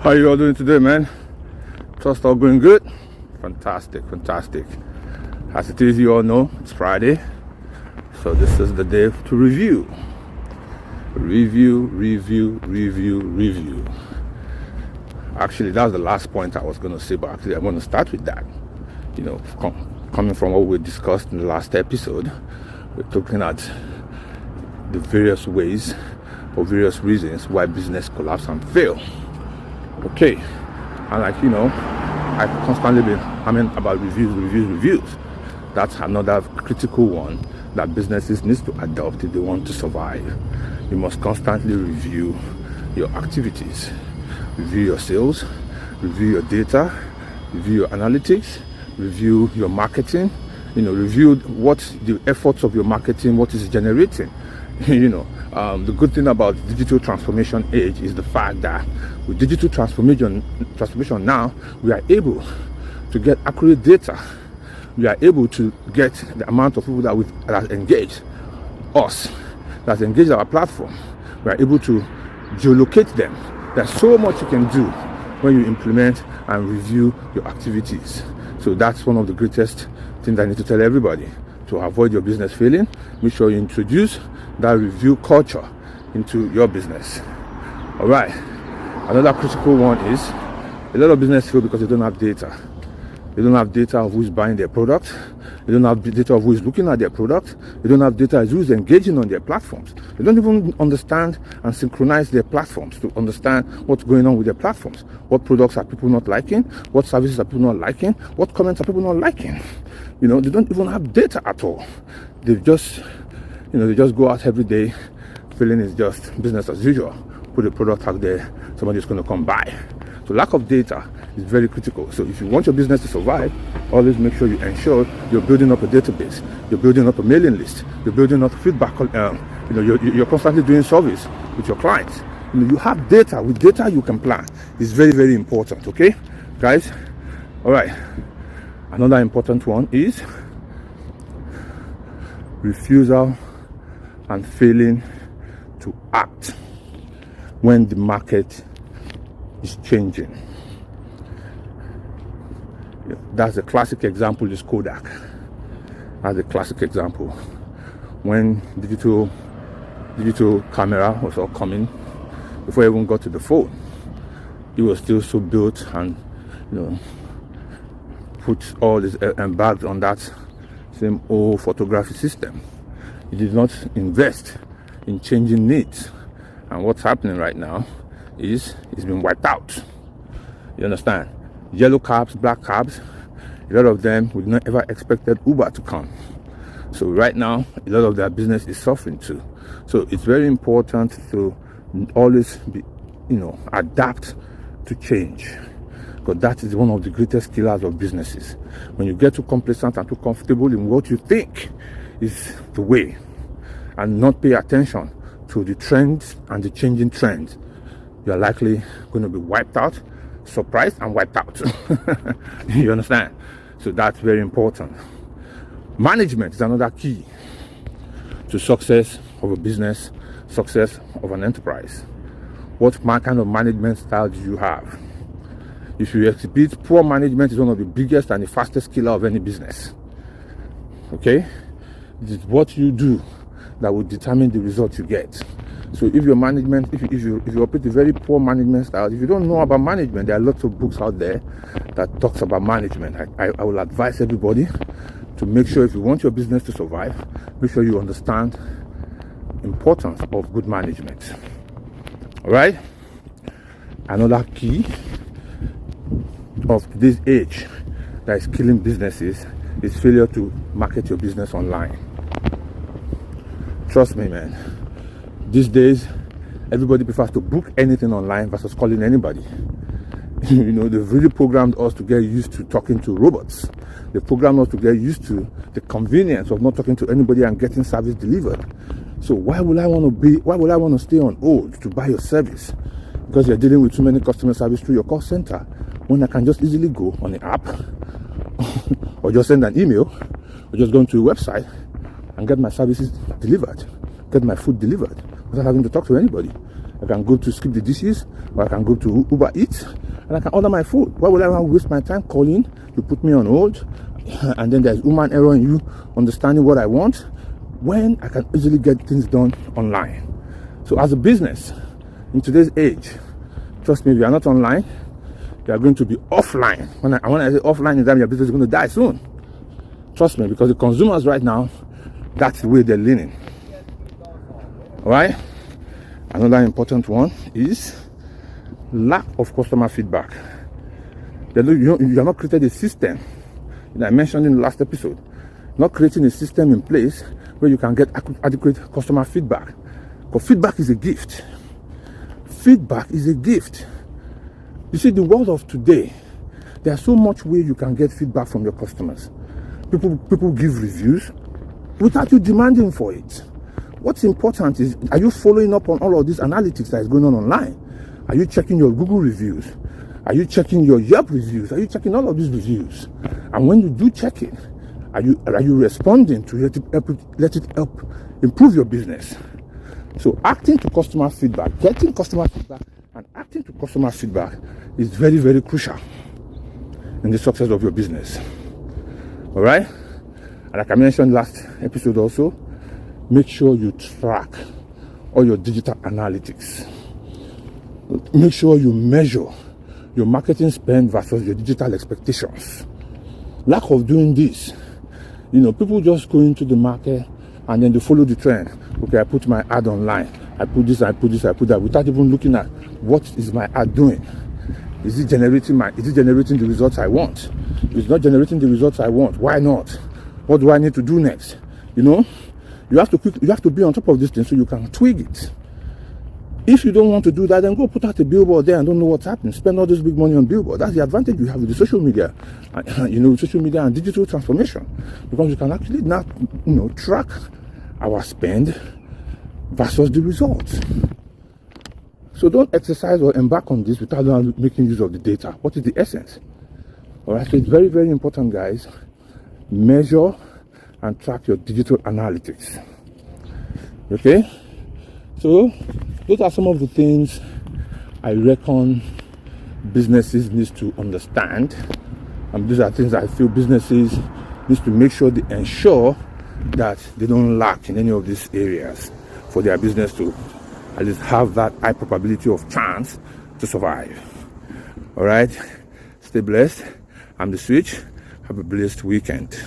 How you all doing today, man? Trust all going good? Fantastic. As it is, you all know, it's Friday. So this is the day to review. Review. Actually, that's the last point I was going to say, but actually I'm going to start with that. You know, coming from what we discussed in the last episode, we're looking at the various ways or various reasons why business collapse and fail. Okay, and I've constantly been humming about reviews. That's another critical one that businesses need to adopt if they want to survive. You must constantly review your activities, review your sales, review your data, review your analytics, review your marketing, review what the efforts of your marketing, what is generating. The good thing about digital transformation age is the fact that with digital transformation now, we are able to get accurate data. We are able to get the amount of people that engage us, that engage our platform. We are able to geolocate them. There's so much you can do when you implement and review your activities. So that's one of the greatest things I need to tell everybody. To avoid your business failing, make sure you introduce that review culture into your business. All right. Another critical one is a lot of business fail because they don't have data. They don't have data of who's buying their product. They don't have data of who is looking at their product. They don't have data of who is engaging on their platforms. They don't even understand and synchronize their platforms to understand what's going on with their platforms. What products are people not liking? What services are people not liking? What comments are people not liking? They don't even have data at all. They just go out every day feeling it's just business as usual. Put a product out there, somebody's going to come buy. So lack of data is very critical. So if you want your business to survive, always make sure you ensure you're building up a database, you're building up a mailing list, you're building up feedback. You're constantly doing service with your clients. You have data. With data, you can plan. It's very, very important. Okay, guys. All right. Another important one is refusal and failing to act when the market is changing. That's a classic example is Kodak. That's a classic example. When digital camera was all coming, before I even got to the phone, it was still so built and put all this embarked on that same old photography system. It did not invest in changing needs. And what's happening right now is it's been wiped out. You understand? Yellow cabs, black cabs, a lot of them would not ever expected Uber to come. So right now, a lot of their business is suffering too. So it's very important to always be, adapt to change. Because that is one of the greatest killers of businesses. When you get too complacent and too comfortable in what you think is the way, and not pay attention to the trends and the changing trends, you're likely going to be wiped out, surprised and wiped out. You understand? So that's very important. Management is another key to success of a business, success of an enterprise. What kind of management style do you have? If you exhibit poor management, is one of the biggest and the fastest killer of any business. Okay? It is what you do that will determine the result you get. So if your management, if you operate a very poor management style, if you don't know about management, there are lots of books out there that talks about management. I will advise everybody to make sure, if you want your business to survive, make sure you understand the importance of good management. All right? Another key of this age that is killing businesses is failure to market your business online. Trust me, man. These days, everybody prefers to book anything online versus calling anybody. They've really programmed us to get used to talking to robots. They programmed us to get used to the convenience of not talking to anybody and getting service delivered. So why would I want to stay on hold to buy your service? Because you're dealing with too many customer service through your call center, when I can just easily go on the app or just send an email or just go into a website and get my services delivered, get my food delivered without having to talk to anybody. I can go to skip the dishes, or I can go to Uber Eats, and I can order my food. Why would I want to waste my time calling to put me on hold? And then there's human error in you understanding what I want, when I can easily get things done online. So as a business, in today's age, trust me, if you are not online, you are going to be offline. When I say offline, is that your business is going to die soon. Trust me, because the consumers right now, that's the way they're leaning. All right? Another important one is lack of customer feedback. You have not created a system that I mentioned in the last episode. Not creating a system in place where you can get adequate customer feedback. Because feedback is a gift. Feedback is a gift. You see, the world of today, there's so much way you can get feedback from your customers. People give reviews without you demanding for it. What's important is, are you following up on all of this analytics that is going on online? Are you checking your Google reviews? Are you checking your Yelp reviews? Are you checking all of these reviews? And when you do check it, are you responding to let it help improve your business? So acting to customer feedback, getting customer feedback, and acting to customer feedback is very, very crucial in the success of your business. All right? And like I mentioned last episode also, make sure you track all your digital analytics. Make sure you measure your marketing spend versus your digital expectations. Lack of doing this, people just go into the market and then they follow the trend. Okay, I put my ad online. I put this, I put that, without even looking at what is my ad doing. Is it generating the results I want? If it's not generating the results I want, why not? What do I need to do next? You have to be on top of this thing so you can twig it. If you don't want to do that, then go put out a billboard there and don't know what's happening. Spend all this big money on billboard. That's the advantage you have with the social media, social media and digital transformation, because you can actually now, track our spend versus the results. So don't exercise or embark on this without making use of the data. What is the essence? All right, so it's very, very important, guys. Measure and track your digital analytics. Okay? So those are some of the things I reckon businesses need to understand. And these are things I feel businesses need to make sure they ensure that they don't lack in any of these areas for their business to at least have that high probability of chance to survive. All right? Stay blessed. I'm The Switch. Have a blessed weekend.